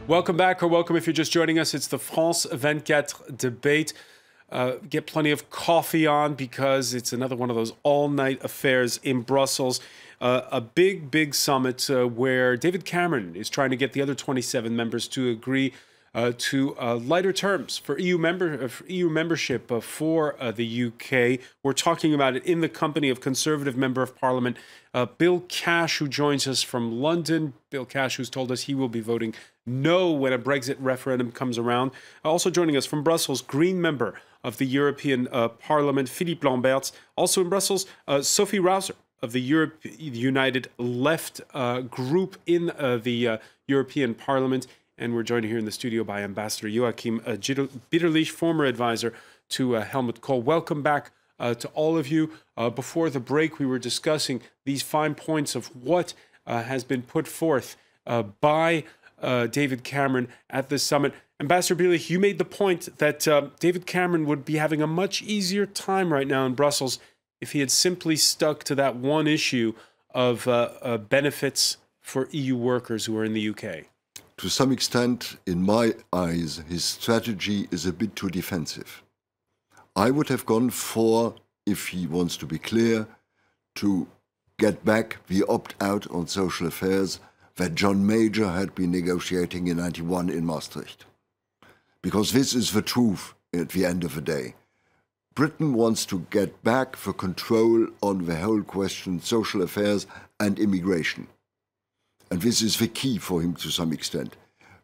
Welcome back, or welcome if you're just joining us. It's the France 24 debate. Get plenty of coffee on because it's another one of those all-night affairs in Brussels. A big summit where David Cameron is trying to get the other 27 members to agree to lighter terms for EU membership for the UK. We're talking about it in the company of Conservative Member of Parliament Bill Cash, who joins us from London. Bill Cash, who's told us he will be voting no when a Brexit referendum comes around. Also joining us from Brussels, Green Member of the European Parliament, Philippe Lamberts. Also in Brussels, Sophie Rouser of the United Left group in the European Parliament. And we're joined here in the studio by Ambassador Joachim Bitterlich, former advisor to Helmut Kohl. Welcome back to all of you. Before the break, we were discussing these fine points of what has been put forth by David Cameron at this summit. Ambassador Bitterlich, you made the point that David Cameron would be having a much easier time right now in Brussels if he had simply stuck to that one issue of benefits for EU workers who are in the UK. To some extent, in my eyes, his strategy is a bit too defensive. I would have gone for, if he wants to be clear, to get back the opt-out on social affairs that John Major had been negotiating in '91 in Maastricht. Because this is the truth at the end of the day. Britain wants to get back the control on the whole question, social affairs and immigration. And this is the key for him to some extent.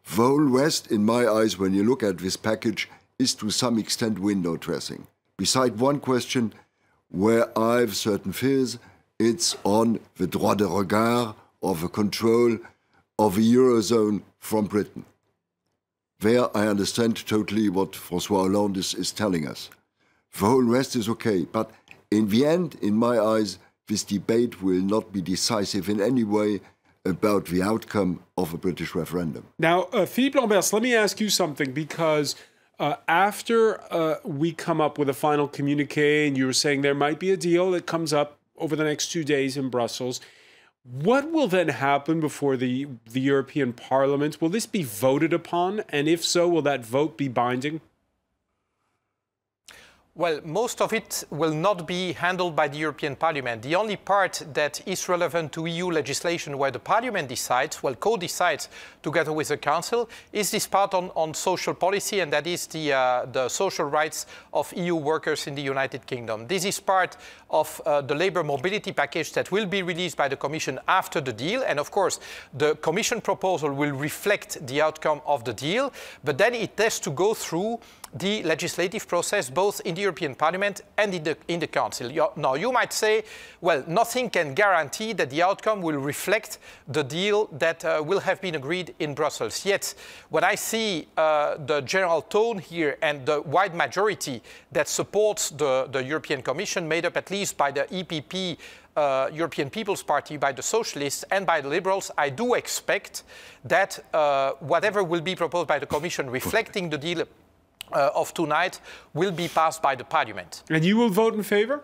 The whole rest, in my eyes, when you look at this package, is to some extent window dressing. Beside one question where I have certain fears, it's on the droit de regard or the control of the Eurozone from Britain. There I understand totally what François Hollande is telling us. The whole rest is okay, but in the end, in my eyes, this debate will not be decisive in any way about the outcome of a British referendum. Now, Philippe Lamberts, let me ask you something, because after we come up with a final communique, and you were saying there might be a deal that comes up over the next 2 days in Brussels, what will then happen before the European Parliament? Will this be voted upon? And if so, will that vote be binding? Well, most of it will not be handled by the European Parliament. The only part that is relevant to EU legislation where the Parliament decides, well, co-decides together with the Council, is this part on social policy, and that is the social rights of EU workers in the United Kingdom. This is part of the labour mobility package that will be released by the Commission after the deal. And of course, the Commission proposal will reflect the outcome of the deal, but then it has to go through the legislative process, both in the European Parliament and in the Council. Now, you might say, well, nothing can guarantee that the outcome will reflect the deal that will have been agreed in Brussels. Yet, when I see the general tone here and the wide majority that supports the European Commission, made up at least by the EPP, European People's Party, by the Socialists and by the Liberals, I do expect that whatever will be proposed by the Commission reflecting the deal of tonight will be passed by the Parliament. And you will vote in favour?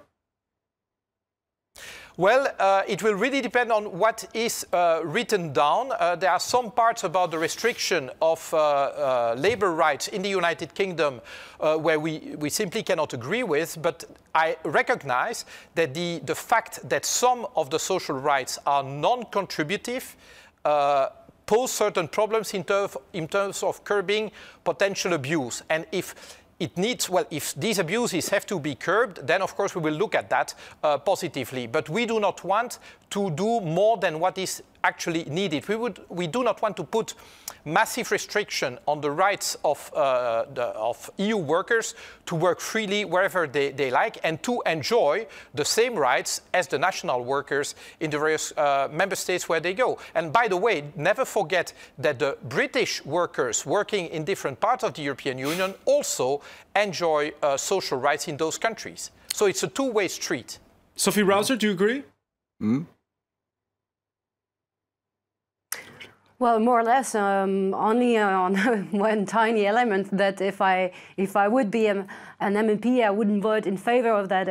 Well, it will really depend on what is written down. There are some parts about the restriction of labour rights in the United Kingdom where we simply cannot agree with, but I recognize that the fact that some of the social rights are non-contributive pose certain problems in terms of curbing potential abuse. And if these abuses have to be curbed, then of course we will look at that positively. But we do not want to do more than what is actually needed. We do not want to put massive restriction on the rights of EU workers to work freely wherever they like and to enjoy the same rights as the national workers in the various member states where they go. And by the way, never forget that the British workers working in different parts of the European Union also enjoy social rights in those countries. So it's a two-way street. Sophie Rouser, do you agree? Hmm? Well, more or less, only on one tiny element, that if I would be an MEP, I wouldn't vote in favor of that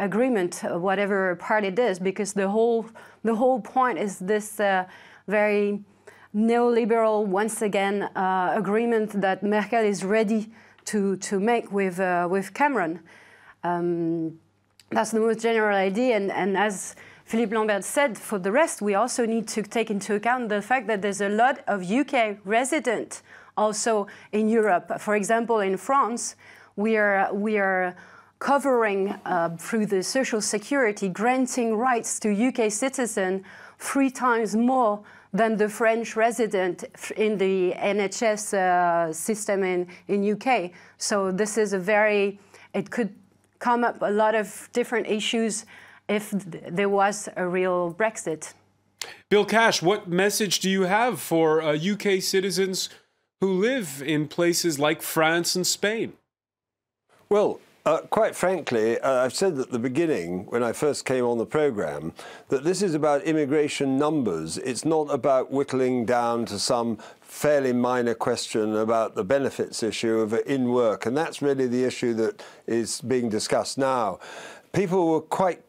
agreement, whatever part it is, because the whole point is this very neoliberal, once again, agreement that Merkel is ready to make with Cameron. That's the most general idea, and as Philippe Lambert said, for the rest, we also need to take into account the fact that there's a lot of UK residents also in Europe. For example, in France, we are covering through the social security, granting rights to UK citizens 3 times more than the French resident in the NHS system in UK. So this is it could come up a lot of different issues if there was a real Brexit. Bill Cash, what message do you have for UK citizens who live in places like France and Spain? Well, quite frankly, I've said at the beginning, when I first came on the programme, that this is about immigration numbers. It's not about whittling down to some fairly minor question about the benefits issue of in work. And that's really the issue that is being discussed now. People were quite...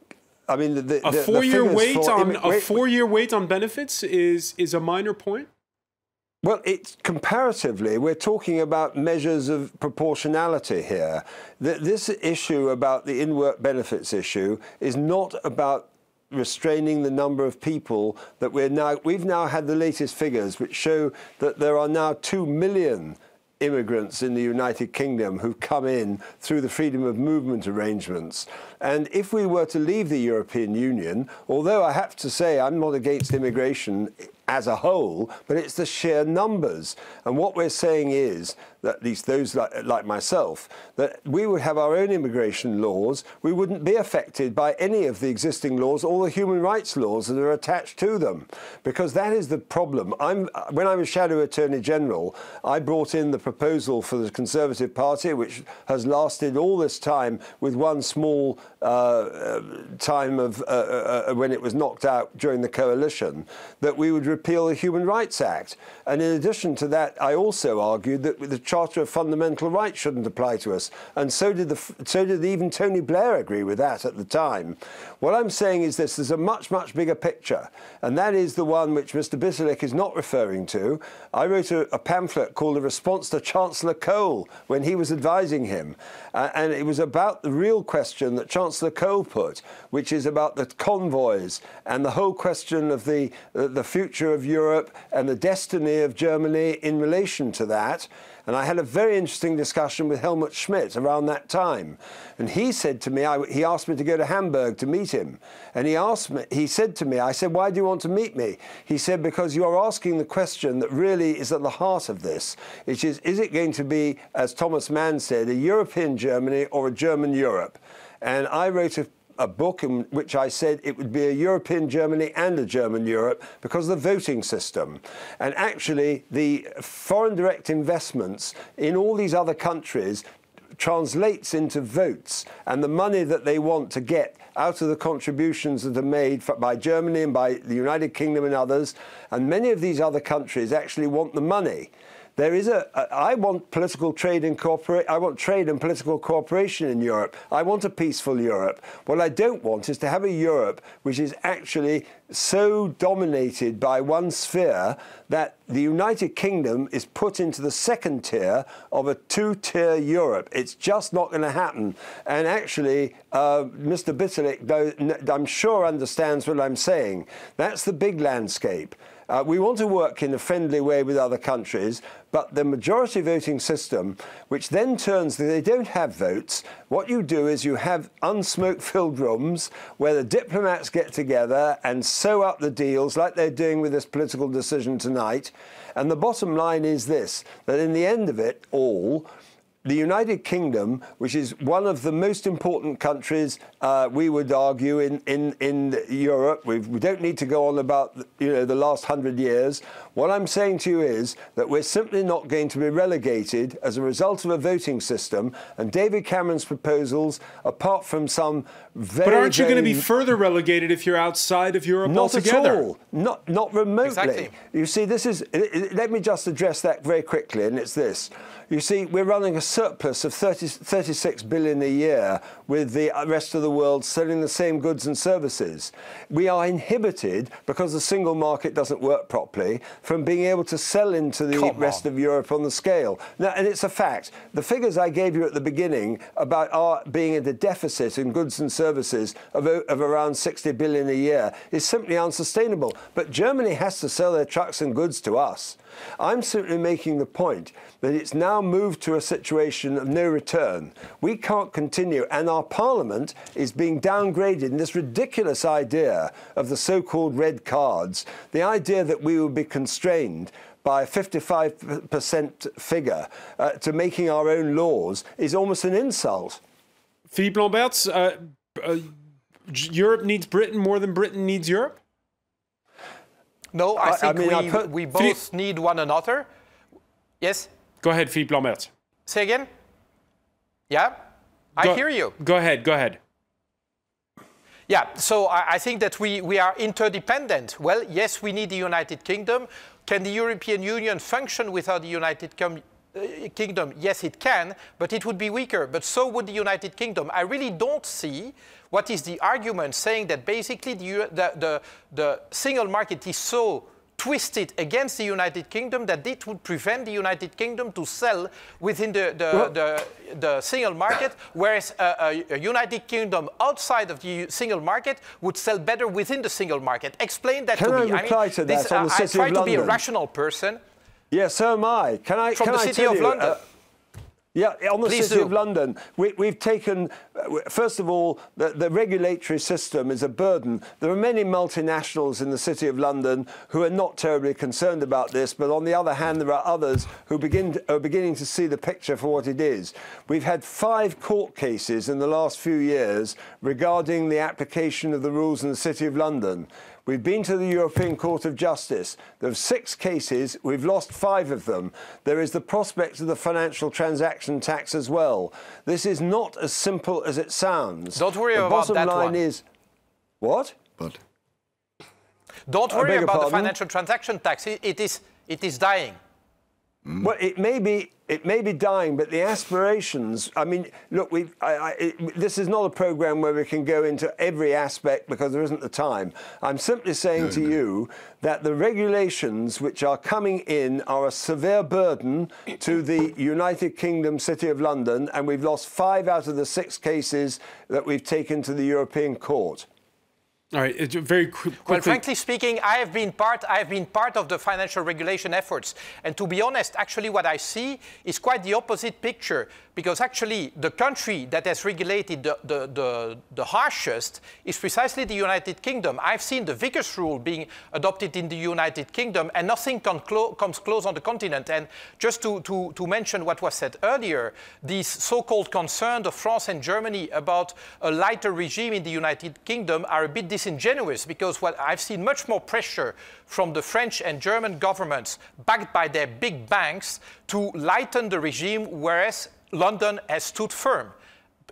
I mean, a 4-year wait on benefits is a minor point? Well, it's comparatively, we're talking about measures of proportionality here. This issue about the in-work benefits issue is not about restraining the number of people that we've now had the latest figures which show that there are now 2 million immigrants in the United Kingdom who've come in through the freedom of movement arrangements. And if we were to leave the European Union, although I have to say I'm not against immigration as a whole, but it's the sheer numbers. And what we're saying is that, at least those like myself, that we would have our own immigration laws. We wouldn't be affected by any of the existing laws or the human rights laws that are attached to them, because that is the problem. When I was Shadow Attorney General, I brought in the proposal for the Conservative Party, which has lasted all this time with one small time of when it was knocked out during the coalition, that we would repeal the Human Rights Act. And in addition to that, I also argued that the Charter of Fundamental Rights shouldn't apply to us. And so did even Tony Blair agree with that at the time. What I'm saying is this: there's a much, much bigger picture, and that is the one which Mr. Bisselick is not referring to. I wrote a pamphlet called A Response to Chancellor Cole when he was advising him. And it was about the real question that Chancellor Cole put, which is about the convoys and the whole question of the future of Europe and the destiny of Germany in relation to that. And I had a very interesting discussion with Helmut Schmidt around that time. And he said to me, he asked me to go to Hamburg to meet him. And he said to me, I said, why do you want to meet me? He said, because you are asking the question that really is at the heart of this, which is it going to be, as Thomas Mann said, a European Germany or a German Europe? And I wrote a book in which I said it would be a European Germany and a German Europe because of the voting system. And actually, the foreign direct investments in all these other countries translates into votes, and the money that they want to get out of the contributions that are made by Germany and by the United Kingdom and others, and many of these other countries actually want the money. There is I want political trade and I want trade and political cooperation in Europe. I want a peaceful Europe. What I don't want is to have a Europe which is actually so dominated by one sphere that the United Kingdom is put into the second tier of a 2-tier Europe. It's just not going to happen. And actually, Mr. Bisselick, I'm sure, understands what I'm saying. That's the big landscape. We want to work in a friendly way with other countries, but the majority voting system, which then turns, they don't have votes. What you do is you have unsmoke-filled rooms where the diplomats get together and sew up the deals like they're doing with this political decision tonight. And the bottom line is this, that in the end of it all, the United Kingdom, which is one of the most important countries, we would argue, in Europe. We don't need to go on about the last 100 years. What I'm saying to you is that we're simply not going to be relegated as a result of a voting system. And David Cameron's proposals, apart from some very, but aren't you going to be very- further relegated if you're outside of Europe Not altogether? at all. Not remotely. Exactly. You see, this is. Let me just address that very quickly, and it's this. You see, we're running a surplus of 36 billion a year with the rest of the world selling the same goods and services. We are inhibited, because the single market doesn't work properly, from being able to sell into the rest of Europe on the scale. Now, and it's a fact. The figures I gave you at the beginning about our being in the deficit in goods and services of around 60 billion a year is simply unsustainable. But Germany has to sell their trucks and goods to us. I'm simply making the point that it's now moved to a situation of no return. We can't continue, and our parliament is being downgraded in this ridiculous idea of the so-called red cards, the idea that we will be constrained by a 55% figure to making our own laws is almost an insult. Philippe Lamberts, Europe needs Britain more than Britain needs Europe? No, I think we both need one another. Yes? Go ahead, Philippe Lamberts. Say again? Yeah? I hear you. Go ahead. Yeah, so I think that we are interdependent. Well, yes, we need the United Kingdom. Can the European Union function without the United Kingdom? Yes, it can, but it would be weaker. But so would the United Kingdom. I really don't see what is the argument saying that basically the single market is so twisted against the United Kingdom that it would prevent the United Kingdom to sell within the single market, whereas a United Kingdom outside of the single market would sell better within the single market. Explain that to me. Can I reply to that on the City of London? I try to be a rational person. Yes, so am I. Can I From the City of London. Yeah, on the Please City do. of London, we've taken, first of all, the regulatory system is a burden. There are many multinationals in the City of London who are not terribly concerned about this, but on the other hand, there are others who are beginning to see the picture for what it is. We've had 5 court cases in the last few years regarding the application of the rules in the City of London. We've been to the European Court of Justice. There are 6 cases. We've lost 5 of them. There is the prospect of the financial transaction tax as well. This is not as simple as it sounds. Don't worry about that one. The bottom line is... What? But Don't worry about the financial transaction tax. It is dying. Well, it may be dying, but the aspirations. I mean, look, this is not a program where we can go into every aspect because there isn't the time. I'm simply saying to you that the regulations which are coming in are a severe burden to the United Kingdom City of London, and we've lost 5 out of the 6 cases that we've taken to the European Court. All right, very quickly. Well, frankly speaking, I have been part of the financial regulation efforts. And to be honest, actually what I see is quite the opposite picture. Because actually the country that has regulated the harshest is precisely the United Kingdom. I've seen the Vickers rule being adopted in the United Kingdom, and nothing comes close on the continent. And just to mention what was said earlier, these so-called concerns of France and Germany about a lighter regime in the United Kingdom are a bit disingenuous, because what I've seen much more pressure from the French and German governments, backed by their big banks, to lighten the regime, whereas London has stood firm,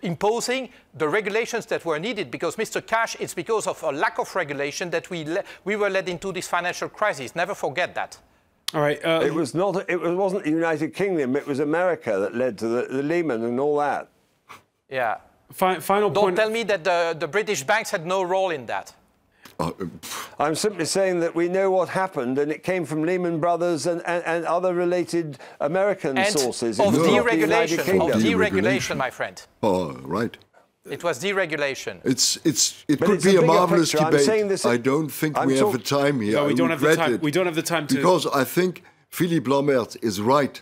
imposing the regulations that were needed. Because, Mr. Cash, it's because of a lack of regulation that we were led into this financial crisis. Never forget that. All right. It wasn't the United Kingdom. It was America that led to the Lehman and all that. Yeah. Final point. Don't tell me that the British banks had no role in that. I'm simply saying that we know what happened, and it came from Lehman Brothers and other related American sources. Of deregulation. Deregulation, my friend. Oh, right. It was deregulation. It could be a marvelous debate. I don't think we have the time here. No, we don't have the time. We don't have the time to. Because I think Philippe Lamberts is right,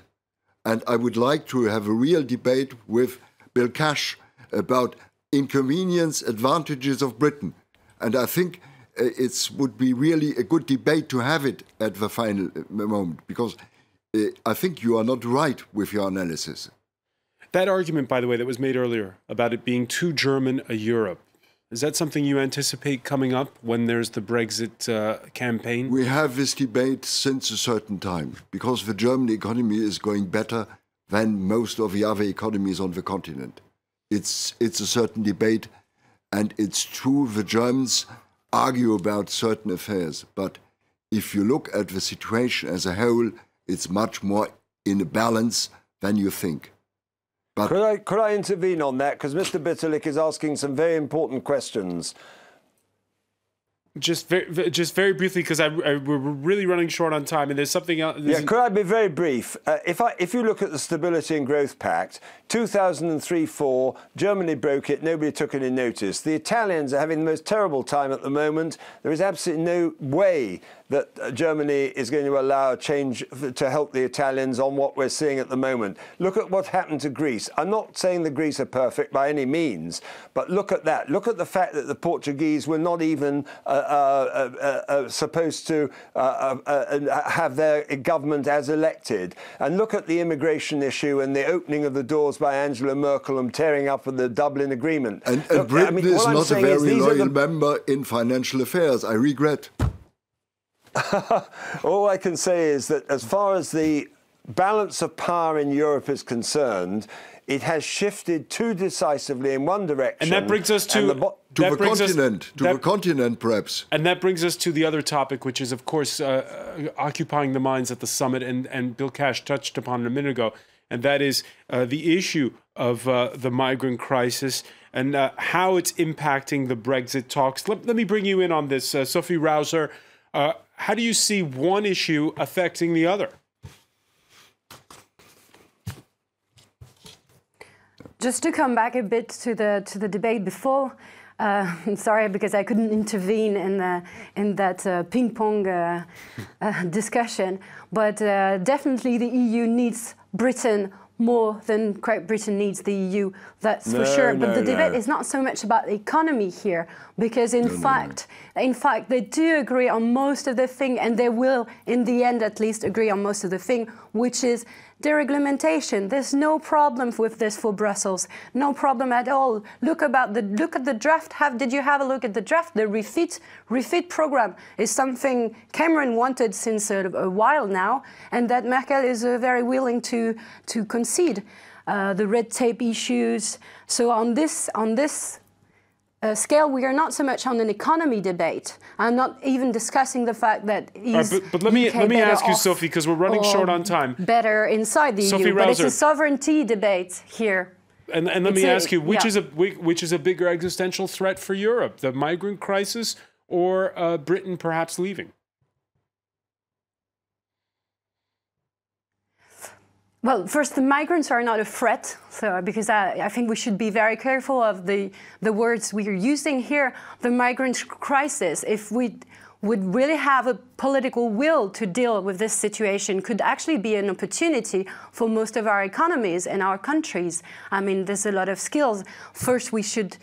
and I would like to have a real debate with Bill Cash about inconvenience, advantages of Britain, and I think it would be really a good debate to have it at the final moment, because I think you are not right with your analysis. That argument, by the way, that was made earlier about it being too German a Europe, is that something you anticipate coming up when there's the Brexit campaign? We have this debate since a certain time, because the German economy is going better than most of the other economies on the continent. It's a certain debate, And it's true, the Germans argue about certain affairs. But if you look at the situation as a whole, it's much more in a balance than you think. But could I intervene on that? Because Mr. Bitterlich is asking some very important questions. Just very briefly, because we're really running short on time, and there's something else. Yeah, could I be very brief? If you look at the Stability and Growth Pact, 2003-4, Germany broke it, nobody took any notice. The Italians are having the most terrible time at the moment. There is absolutely no way that Germany is going to allow a change to help the Italians on what we're seeing at the moment. Look at what happened to Greece. I'm not saying the Greece are perfect by any means, but look at that. Look at the fact that the Portuguese were not even supposed to have their government as elected. And look at the immigration issue and the opening of the doors by Angela Merkel and tearing up of the Dublin Agreement. And Britain is not a very loyal member in financial affairs, I regret. All I can say is that as far as the balance of power in Europe is concerned, it has shifted too decisively in one direction. And that brings us to the continent, perhaps. And that brings us to the other topic, which is, of course, occupying the minds at the summit, and Bill Cash touched upon it a minute ago, and that is the issue of the migrant crisis and how it's impacting the Brexit talks. Let me bring you in on this. Sophie Rauser, how do you see one issue affecting the other? Just to come back a bit to the debate before, sorry because I couldn't intervene in that ping pong discussion, but definitely the EU needs Britain more than Great Britain needs the EU, that's for sure. But the debate is not so much about the economy here, because in fact, they do agree on most of the thing, and they will, in the end at least, agree on most of the thing, which is dereglementation. There's no problem with this for Brussels, no problem at all. Look at the draft. Did you have a look at the draft? The refit program is something Cameron wanted since a while now, and that Merkel is very willing to concede. The red tape issues. So on this scale, we are not so much on an economy debate. I'm not even discussing the fact that but let me ask you, Sophie, because we're running short on time. Better inside the Sophie EU, Rauser, but it's a sovereignty debate here. And let me ask you, which is a bigger existential threat for Europe, the migrant crisis or Britain perhaps leaving? Well, first, the migrants are not a threat, so because I think we should be very careful of the words we are using here. The migrant crisis, if we would really have a political will to deal with this situation, could actually be an opportunity for most of our economies and our countries. I mean, there's a lot of skills. First, we should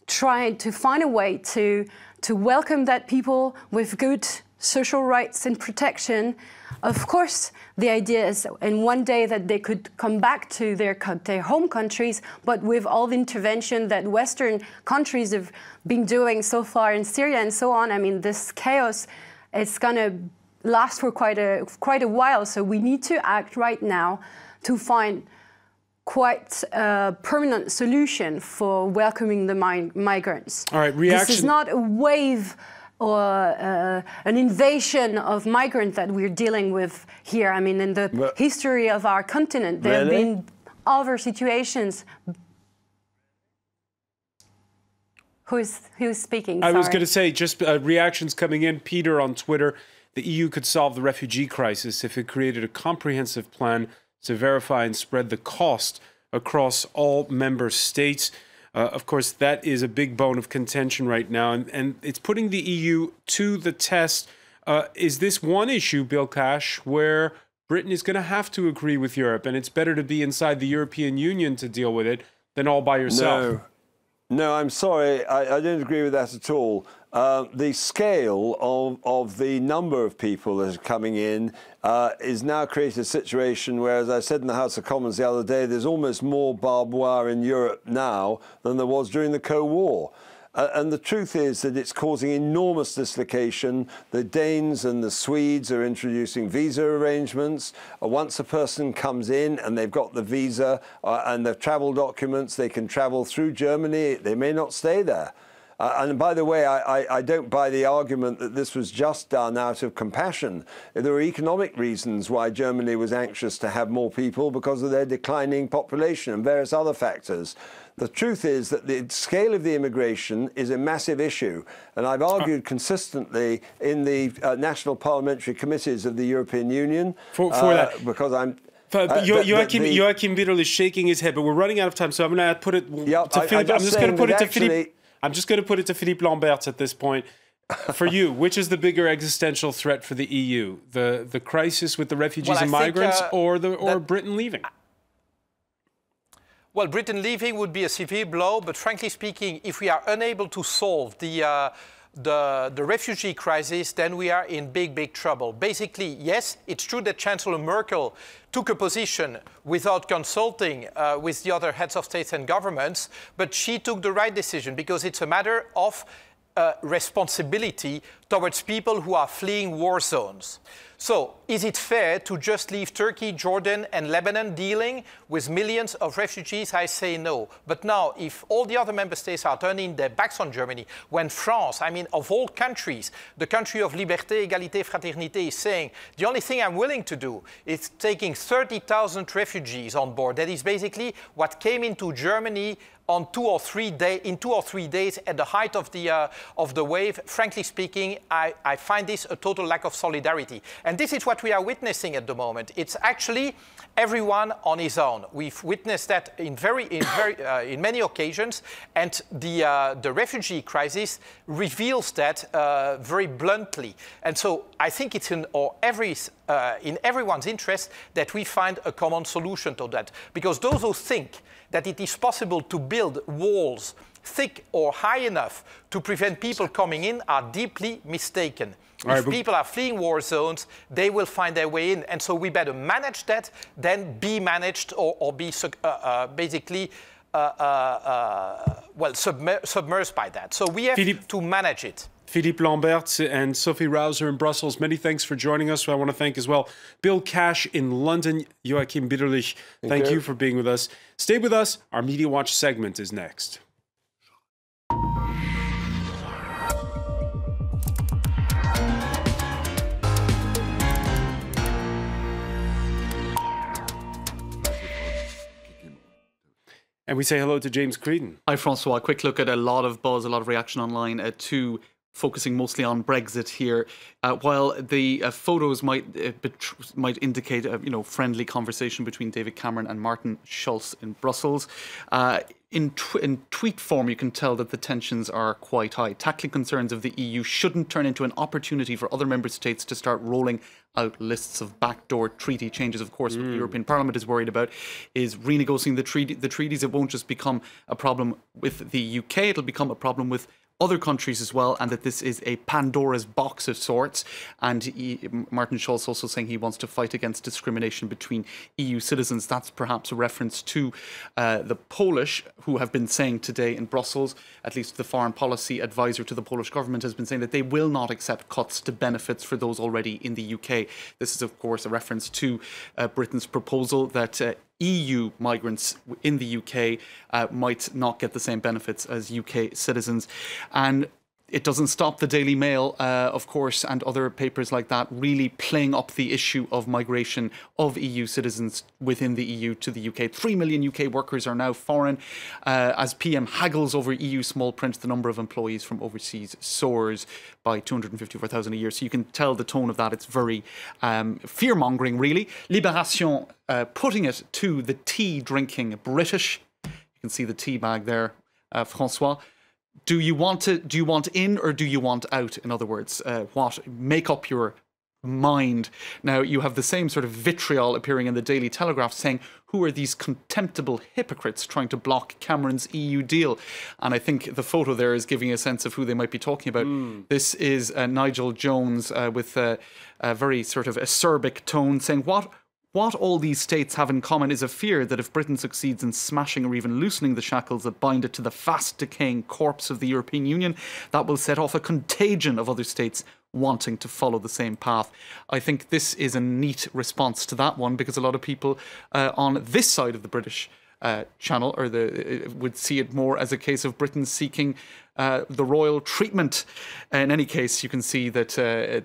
try to find a way to welcome that people with good social rights and protection. Of course, the idea is in one day that they could come back to their home countries, but with all the intervention that Western countries have been doing so far in Syria and so on, I mean, this chaos is going to last for quite a while. So we need to act right now to find quite a permanent solution for welcoming the migrants. All right, reaction. This is not a wave or an invasion of migrants that we're dealing with here. I mean, in the history of our continent, there have been other situations. Who's speaking? I was going to say, just reactions coming in. Peter on Twitter, the EU could solve the refugee crisis if it created a comprehensive plan to verify and spread the cost across all member states. Of course, that is a big bone of contention right now, and it's putting the EU to the test. Is this one issue, Bill Cash, where Britain is going to have to agree with Europe, and it's better to be inside the European Union to deal with it than all by yourself? No, I'm sorry, I don't agree with that at all. The scale of the number of people that are coming in is now creating a situation where, as I said in the House of Commons the other day, there's almost more barbed wire in Europe now than there was during the Cold War. And the truth is that it's causing enormous dislocation. The Danes and the Swedes are introducing visa arrangements. Once a person comes in and they've got the visa and the travel documents, they can travel through Germany. They may not stay there. And by the way, I don't buy the argument that this was just done out of compassion. There are economic reasons why Germany was anxious to have more people because of their declining population and various other factors. The truth is that the scale of the immigration is a massive issue. And I've argued consistently in the national parliamentary committees of the European Union for that. Because I'm... Joachim Wiederl is shaking his head, but we're running out of time, so I'm going to put it to Philippe. I'm just going to put it to Philippe. I'm just going to put it to Philippe Lamberts at this point. For you, which is the bigger existential threat for the EU? The crisis with the refugees and migrants, or Britain leaving? Well, Britain leaving would be a severe blow, but frankly speaking, if we are unable to solve the refugee crisis, then we are in big trouble. Basically, yes, it's true that Chancellor Merkel took a position without consulting with the other heads of states and governments, but she took the right decision because it's a matter of responsibility towards people who are fleeing war zones. So, is it fair to just leave Turkey, Jordan and Lebanon dealing with millions of refugees? I say no. But now, if all the other member states are turning their backs on Germany, when France, I mean, of all countries, the country of liberté, égalité, fraternité is saying, the only thing I'm willing to do is taking 30,000 refugees on board. That is basically what came into Germany in 2 or 3 days at the height of the wave. Frankly speaking, I find this a total lack of solidarity. And this is what we are witnessing at the moment. It's actually everyone on his own. We've witnessed that in many occasions, and the refugee crisis reveals that very bluntly. And so I think it's in everyone's interest that we find a common solution to that. Because those who think that it is possible to build walls thick or high enough to prevent people coming in are deeply mistaken. If people are fleeing war zones, they will find their way in. And so we better manage that than be managed or be basically submerged by that. So we have to manage it. Philippe Lamberts and Sophie Rauser in Brussels, many thanks for joining us. So I want to thank as well Bill Cash in London, Joachim Wiederl. Thank you for being with us. Stay with us. Our Media Watch segment is next. And we say hello to James Creedon. Hi, François. A quick look at a lot of buzz, a lot of reaction online to focusing mostly on Brexit here. While the photos might indicate a friendly conversation between David Cameron and Martin Schulz in Brussels, in tweet form you can tell that the tensions are quite high. Tackling concerns of the EU shouldn't turn into an opportunity for other member states to start rolling out lists of backdoor treaty changes. Of course, what the European Parliament is worried about is renegotiating the treaties. It won't just become a problem with the UK, it'll become a problem with other countries as well, and that this is a Pandora's box of sorts. And Martin Schulz also saying he wants to fight against discrimination between EU citizens. That's perhaps a reference to the Polish, who have been saying today in Brussels, at least the foreign policy advisor to the Polish government has been saying that they will not accept cuts to benefits for those already in the UK. This is, of course, a reference to Britain's proposal that EU migrants in the UK might not get the same benefits as UK citizens. And it doesn't stop the Daily Mail, of course, and other papers like that really playing up the issue of migration of EU citizens within the EU to the UK. 3 million UK workers are now foreign. As PM haggles over EU small print, the number of employees from overseas soars by 254,000 a year. So you can tell the tone of that. It's very fear-mongering, really. Libération putting it to the tea-drinking British. You can see the tea bag there, François. Do you want in or do you want out? In other words, make up your mind. Now, you have the same sort of vitriol appearing in the Daily Telegraph saying, who are these contemptible hypocrites trying to block Cameron's EU deal? And I think the photo there is giving a sense of who they might be talking about. This is Nigel Jones with a very sort of acerbic tone saying, What all these states have in common is a fear that if Britain succeeds in smashing or even loosening the shackles that bind it to the fast decaying corpse of the European Union, that will set off a contagion of other states wanting to follow the same path. I think this is a neat response to that one, because a lot of people on this side of the British channel, or would see it more as a case of Britain seeking the royal treatment. In any case, you can see that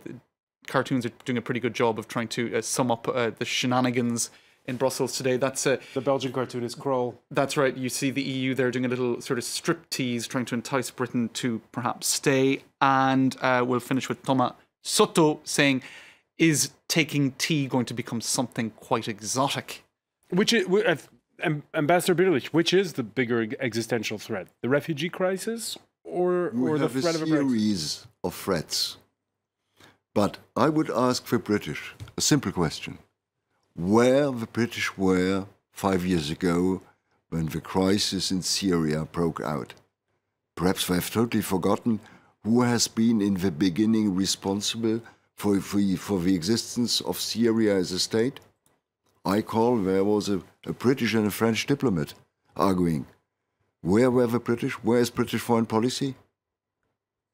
cartoons are doing a pretty good job of trying to sum up the shenanigans in Brussels today. That's the Belgian cartoonist Kroll. That's right. You see the EU there doing a little sort of striptease, trying to entice Britain to perhaps stay. And we'll finish with Thomas Soto saying, is taking tea going to become something quite exotic? Which is, Ambassador Bitterlich, which is the bigger existential threat? The refugee crisis or the threat of a Brexit? series of threats. But I would ask the British a simple question. Where the British were 5 years ago when the crisis in Syria broke out. Perhaps they have totally forgotten who has been in the beginning responsible for the existence of Syria as a state. I call there was a British and a French diplomat arguing. Where were the British? Where is British foreign policy?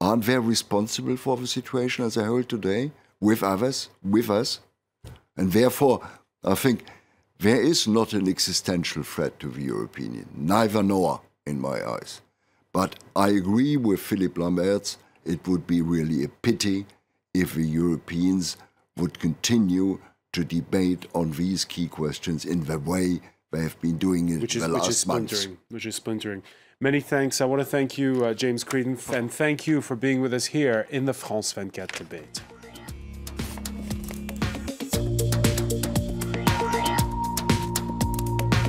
Aren't they responsible for the situation as a whole today? With others? With us? And therefore, I think there is not an existential threat to the European Union, neither nor, in my eyes. But I agree with Philippe Lambert's, it would be really a pity if the Europeans would continue to debate on these key questions in the way they have been doing it in the last months. Which is splintering. Many thanks. I want to thank you, James Creedon, and thank you for being with us here in the France 24 debate.